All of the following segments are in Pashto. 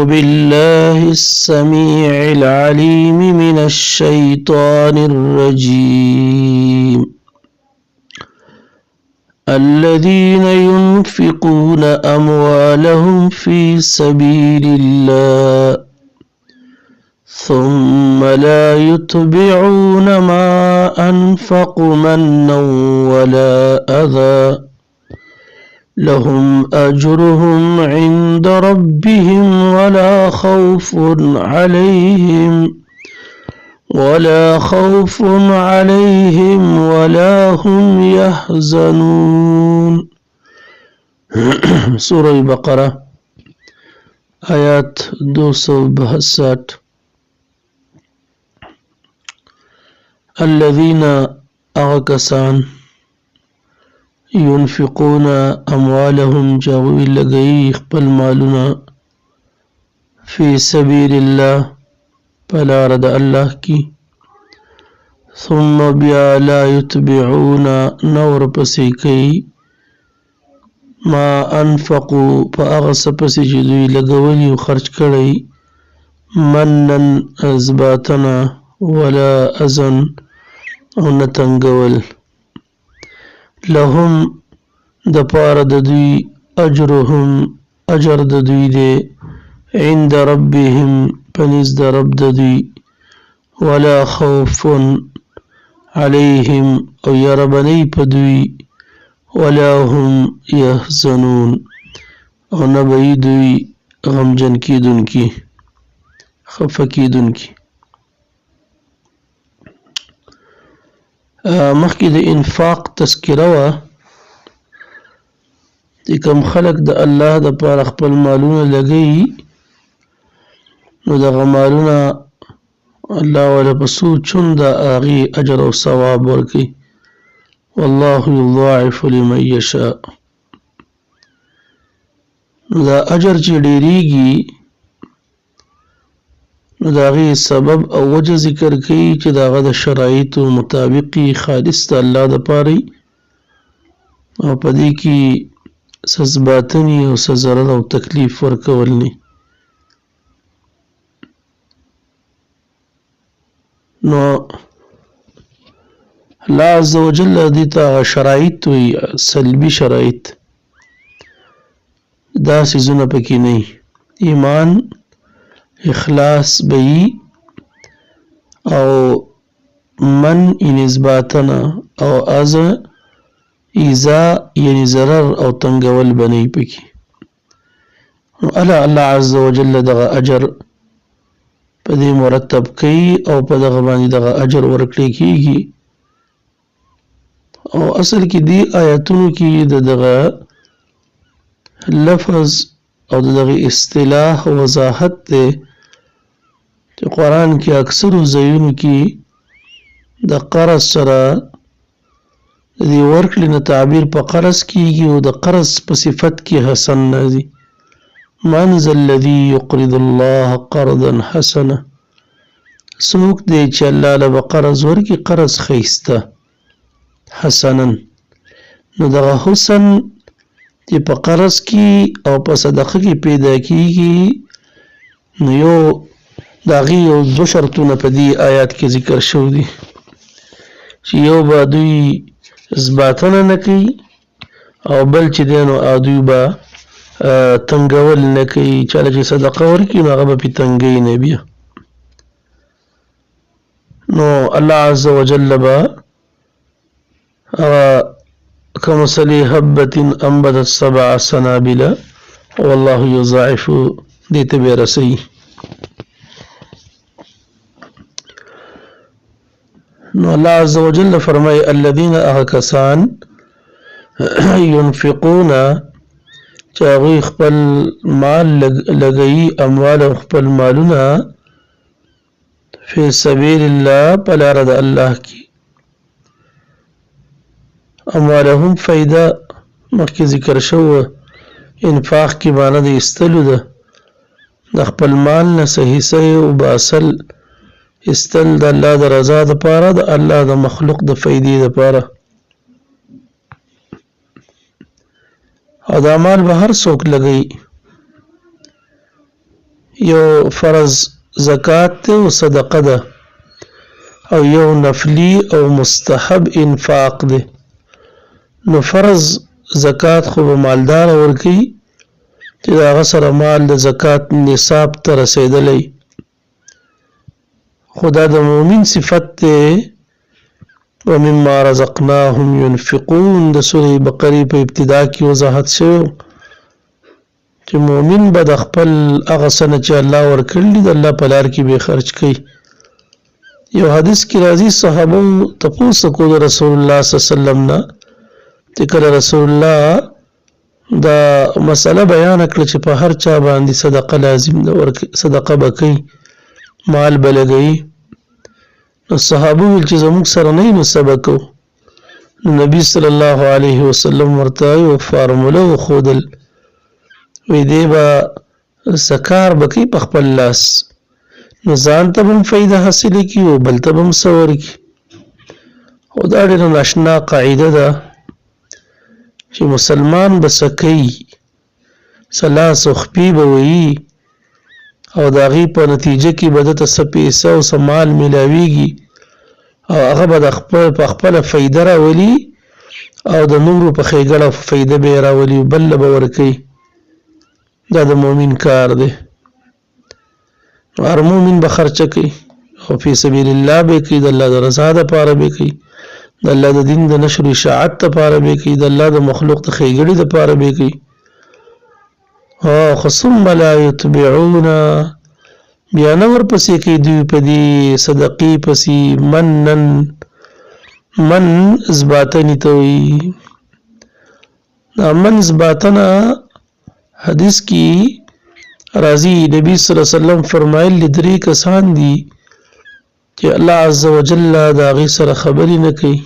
بالله السميع العليم من الشيطان الرجيم الذين ينفقون أموالهم في سبيل الله ثم لا يتبعون ما أنفقوا منا ولا أذى لهم أجرهم عند ربهم ولا خوف عليهم ولا هم يحزنون. سورة بقرة آیات 262. الذين أغكسان ينفقون أموالهم جاوي لغي خپل مالنا في سبيل الله فلا رد الله کی ثم بیا لا يتبعون نور پسیکی ما انفقوا فاغس پسجدوی لگولی و خرج کڑی منن ازباتنا ولا ازن او نتنگول لهم دپار ددوی اجرهم اجر ددوی دے عند ربهم پنیز د رب ددوی ولا خوف عليهم او يربني پدوی ولا هم يحزنون او نبئی دوی غمجن کی دن کی خفه کی دن کی. مخکې د انفاق تذکره وه چې کوم خلک د الله د پاره خپل مالونه لګوي نو دغه مالونه الله ولا په څو چنده هغې اجر او ثواب ورکوي. والله یضاعف لمن یشاء. نو دا اجر چې ډیریږي نو د هغې سبب او وجه ذکر کوي چې د هغه د شرایطو مطابقي خالص د الله دپاره او په دې کې څه ځباطني او څه ضرر او تکلیف ورکول نه. نو الله عز وجل دې ته شرایط وایي سلبي شرایط دا څیزونه پکې نه وي. ایمان اخلاص بئی او من یعنی اثباتنا او از ایزا یعنی ضرر او تنگول بنی پکی. الله عز وجل دغه اجر په دې مرتب کوي او په دغه باندې دغه اجر ورکړي کیږي. او اصل کې دی آیاتونو کې دغه لفظ او دغه اصطلاح وضاحت ده چې قرآن کې اکثر ځایونو کې د قرض سره د دې ورکړې نه تعبیر په قرض کېږي او د قرض په صفت کې حسن راځي. من ذا الذي يقرض الله قرضا حسنا. څوک دی چې الله له به قرض ورکړي قرض ښایسته حسنا. نو دغه حسن چې په قرض کې او په صدقه کې پیدا کېږي نو یو د هغې یو دوه شرطونه په دې آیات کې ذکر شوي دي چې یو به دوی اثباتنه نه کوي او بل چې دی نو دوی به تنګول نه کوي. چاله چې صدقه ورکړي نو هغه به پې تنګوي نه بیا. نو الله عز وجل به كمثل حبة أنبتت 7 سنابل والله يضاعف دې ته به رسوي. نو الله عز وجل فرمای الذين اغکسان ينفقون چې هغوی خپل مال لګوي اموال خپل مالونه فی سبیل الله په لاره د الله کې. اموالهم فایده مخکې ذکر شوه انفاق کې معنی د ایستلو ده د خپل مال نه صحیح صحیح او باصل استل د الله د رضا دپاره د الله د مخلوق د فایدې دپاره. او دا مال به هر څوک لګوي یو فرض زکات ته او صدقه ده او یو نفلی او مستحب انفاق ده. نو فرض زکات خو به مالدار ورکي چې د هغه سره مال د زکات نصاب ته رسېدلی. خو دا د مؤمن صفت دی. ومما رزقناهم ينفقون د سورې بقرې په ابتدا کې وضاحت شوی چې مؤمن به د خپل هغه څه نه چې الله ورکړي د الله په لار کې به خرج کوي. یو حدیث کې راځي صحابه تپوس کو د رسول الله صلی الله علیه وسلم نه چې کله رسول الله دا مسله بیان کړه چې په هر چا باندې صدقه لازم ده صدقه بکې مال بلګي. نو صحابه ول چې زموږ سره نه نو سبقو نو نبی صلی الله علیه وسلم ورته یو فارموله خودل وی دی با سکار بکی په خپل لاس نو ځان ته هم فائدہ حاصل کی او بل ته هم سور کی. او دا ډېره ناشنا قاعده ده چې مسلمان بسکی سلاس او خپي به وي او د هغې په نتیجه کې به دته څه پیسه او څه مال میلاویږي او هغه به په خپله فایده راولي او د نورو په ښېګړه فایده به یې راولي بل له به ورکوي. دا د مؤمن کار دی. هر مؤمن به خرچه کوي او فی سبیل الله به کوي د الله د رضا دپاره به کوي د الله د دین د نشر اشاعت دپاره به کوي د الله د مخلوق د ښېګړې دپاره به کوي. خو ثم لا یتبعون بیا نه ورپسې کوي دوی په دې صدقې پسې من ځباتنې ته وایي. دا من ځباتنه حدیث کې راځي نبی صلی الله علیه وسلم فرمایل درې کسان دي چې الله عز وجل د هغې سره خبرې نه کوي.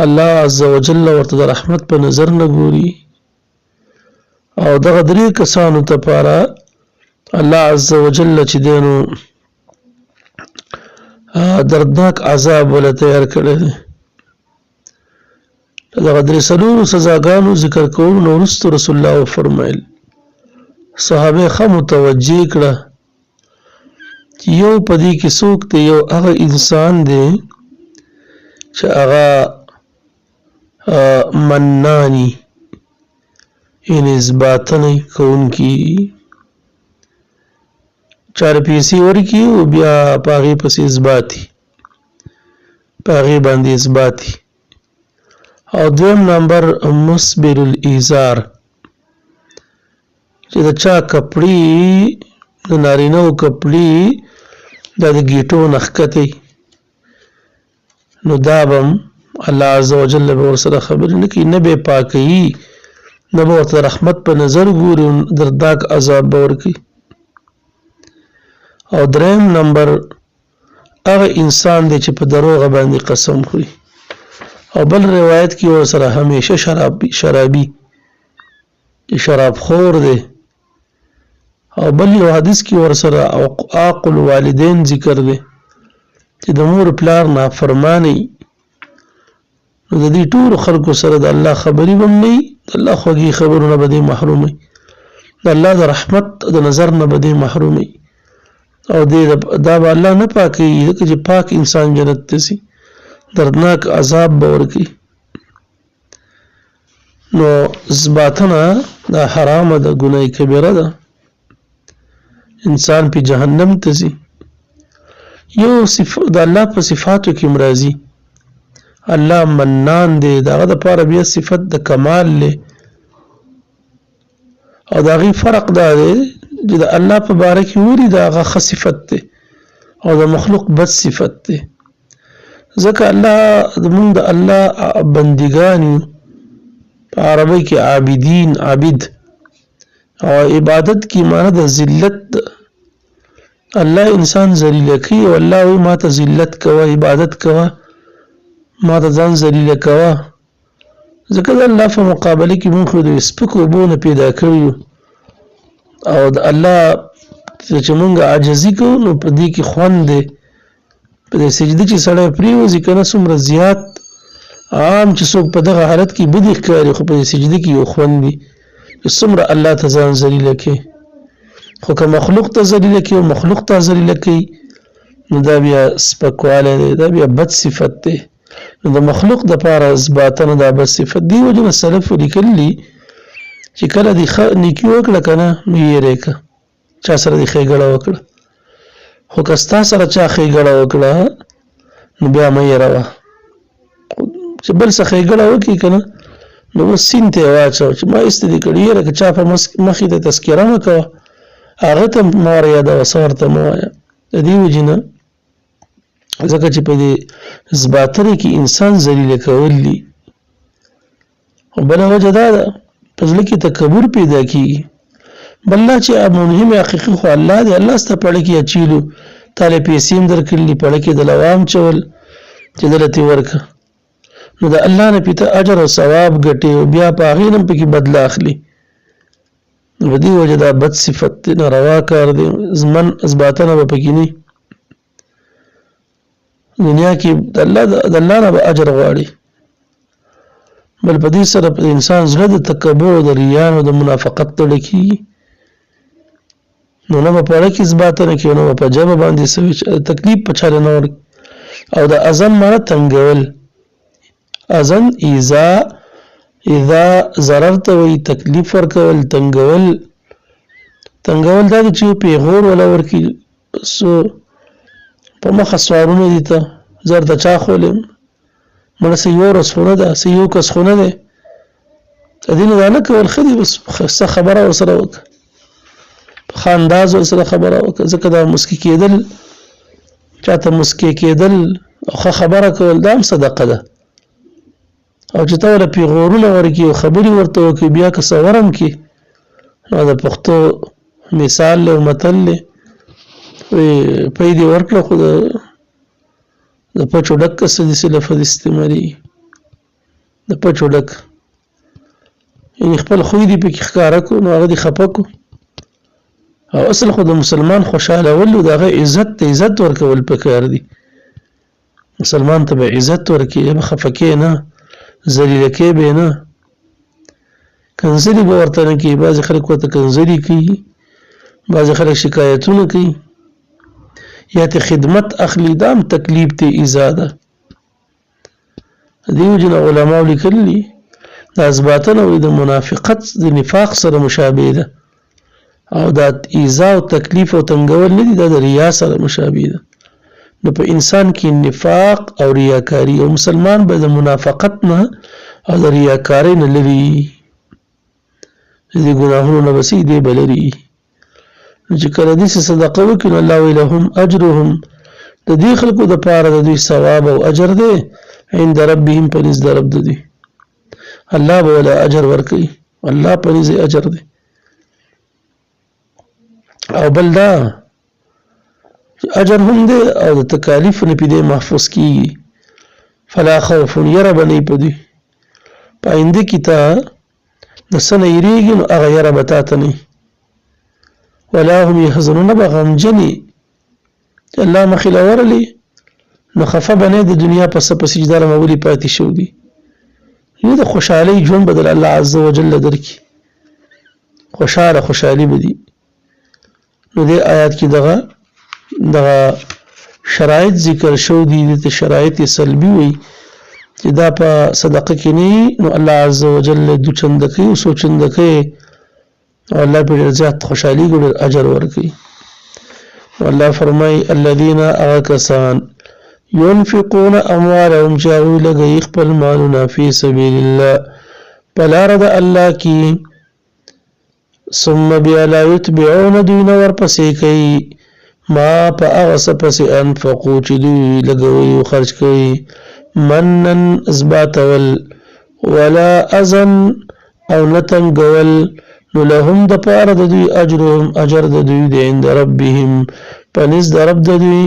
الله عز وجل ورته د رحمت په نظر نه ګوري او دغه درې کسانو ته پاره الله عز وجل چې دی نو دردناک عذاب ولا تیار کړی دی. دغه درې څلورو سزاګانو ذکر کولو نه وروسته رسول الله وفرمایل صحابه ښه متوجه کړه چې یو په دې کې څوک دی یو هغه انسان دی چې هغه منانی یعنې ځباتنې کوونکي چاره پیسې ورکړي او بیا په هغې پسې ځباتي په هغې باندې ځباتي. او دویم نمبر مسبل الایزار چې د چا کپړې د نارینهو کپړې دا د ګیټو نه ښکتې نو دا به الله عز وجل به ورسره خبرې نه کوي نه به یې پاکوي نه به ورته رحمت په نظر ګوري دردناک عذاب به ورکوي. او دریم نمبر هغه انسان دی چې په دروغه باندې قسم خوري او بل روایت کې ورسره همیشه شرابي شراب خور دی او بل یو حدیث کې ورسره عاق الوالدین ذکر دی چې د مور پلار نافرمانی نو د دې ټولو خلکو سره د الله خبرې به هم نه وي د الله خوږې خبرونه به دې محروم وي د الله د رحمت د نظر نه به دې محروم وي او دا به الله نه پاکوي ځکه چې پاک انسان جنت ته ځي دردناک عذاب به ورکوي. نو ځباتنه دا حرامه ده ګناه کبیره ده انسان په جهنم ته ځي. یو د الله په صفاتو کې راځي الله منان دی د هغه دپاره بیا صفت د کمال دی او د هغې فرق دا دی چې د الله په باره کې وري د هغه ښه صفت دی او د مخلوق بد صفت دی. ځکه الله زمونږ د الله بندګان یو په عربی کې عابدین عابد او عبادت کې معنی د ذلت الله انسان ذلیله کوي او الله وایي ما ته ذلت کوه عبادت کوه ما ته ځان ذلیله کوه ځکه د الله په مقابله کې موږ خو د سپکو اوبو نه پیدا کړي یو او د الله چې موږ عاجزي کوو نو په دې کې خوند دی په دې سجده چې سړی پرېوځي که نه څومره زیات عام چې څوک په دغه حالت کې بدې ښکاري خو په دې سجده کې یو خوند دی چې څومره الله ته ځان ذلیله کوي خو که مخلوق ته ذلیله کوي او مخلوق ته ذلیله کوي نو دا بیا سپکوالی دی، دا بیا بد صفت دی. نو د مخلوق دپاره اثباتنه دا بد صفت دی. وجه نه سلفو لیکلي چې کله دې نیکي وکړه که نه نو یېرې که چا سره دې ښېګړه وکړه، خو که ستا سره چا ښېګړه وکړه نو بیا مه یېروه. چې بل څه ښېګړه وکړي که نه نو اوس سین ته یې واچوه چې ما ایسته دې کړي یېره که چا په مخې ته تذکره مه کوه، هغه ته مه ور یادوه، څه ورته مه وایه. د دې وجې نه ځکه چې په دې اثباتنې کې انسان ذلیله کول دي. او بله وجه دا ده په زړه کې تکبر پیدا کېږي. بل لا چې مهم حقیقي خو الله دی، الله ستا پړه کې اچیلو، تاله پیسې هم درکړلي، پړه کې د لوام چول چې دله ترې ورکړه، نو د الله نه پې ته اجر او ثواب ګټې او بیا په هغې نه هم پکې بدله اخلي. نو په دې وجه دا بد صفت دی، ناروا کار دی، ضمن اثباتنه به پکې نه. دنیا کې د الله نه به اجر غواړي، بل په دې سره په انسان زړه د تکبر او د ریا او د منافقت ته ډکېږي. نو نه به پړه کې اثباتنه کوي، نه به په ژبه باندې تکلیف په چا نه ورکړي. او د اذن معنی تنګول، اذن اذا ضرر ته وایي، تکلیف ورکول، تنګول. تنګول دا دی چې یو پیغور ولا ورکړي، بس په مخه سوارونه دي ته زه درته چا ښولم، مړه څه یو ورځ خو نه ده، څه یو کس خو نه دی. د دې نه دا نه کول ښه دي، بس څه خبره ورسره وکړه، په ښه انداز ورسره خبره وکړه. ځکه دا مسکي کېدل، چاته مسکي کېدل او ښه خبره کول دا هم صدقه ده. او چې ته ورله پیغورونه ورکړي او خبرې ورته وکړي، بیا که څه ورم کړي، نو د پښتو مثال دی او متل دی، پی دې ورکړه خو د پچو ډک څه داسې لفظ استعمالېږي، د پچو ډک، یعنې خپل خوی دې پکې ښکاره کړو نو هغه دې خفه کړو. او اصل خو د مسلمان خوشحالول او د هغه عزت ته عزت ورکول پکار دي. مسلمان ته به عزت ورکړي، به خفه کړې نه، ذلیله کړې به نه، کنځلې به ورته نه کوي. بعضې خلک ورته کنځلې کوي، بعضې خلک شکایتونه کوي، یا ته خدمت اخلي، دا هم تکلیف ته ایذا ده. دې وجې نه علماو لیکلي دا اثباتنه وایي د منافقت د نفاق سره مشابه ده، او دا ایذا او تکلیف او تنګول نه دي، دا د ریا سره مشابه ده. نو په انسان کې نفاق او ریاکاري، او مسلمان به د منافقت نه او د ریاکارۍ نه لري، د ګناهونو نه بسې دی به لري. چې کله دې صدقه وکړي نو الله وایي لهم اجرهم، د دې خلکو دپاره د دوی ثواب او اجر دی عند ربهم، په نزد رب د دوی الله به ولا اجر ورکوي، الله په نزد اجر دی. او بل دا اجر هم دی او د تکالیف نه پې دی محفوظ کېږي. فلا خوف، یره به نه په دوی په آینده کې ته د څه نه یېرېږي نو هغه یره به تا ته نه، ولا هم یحزنون، به غمجنې چې الله مخې له ورلې نو خفه به نه د دنیا په څه پسې چې دا له ولې پاتې شوي دي. یو د خوشحالۍ ژوند به الله عز وجل درکړي، خوشحالي به دي. نو دې آیات کې دغه شرایط ذکر شو دي، دې ته شرایط سلبي وي چې دا په صدقه کې نه، نو الله عز وجل دو چنده کوي او څو چنده کوي، او الله په ډېر زیات خوشحالي ګوري، اجر ورکوي. الله فرمایي الذین هغه کسان ينفقون اموالهم چې هغوی لګوي خپل مالونه فی سبیل الله په لاره د الله کې، ثم بیا لا یتبعون دوی نه ورپسې کوي ما په هغه څه پسې انفقو چې دوی لګوي او خرج کوي، منن اثباتول ولا اذن او نه تنګول، نو لهم دپاره د دوی اجرهم اجر د دوی دی عند ربهم په نزد رب د دوی،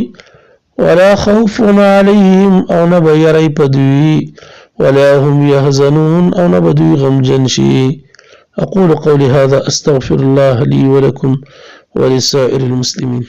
ولا خوف علیهم او نه به یری په دوی، ولا هم یحزنون او نه به دوی غمجن شي. أقول قولي هذا أستغفر الله لي ولكم ولسائر المسلمين.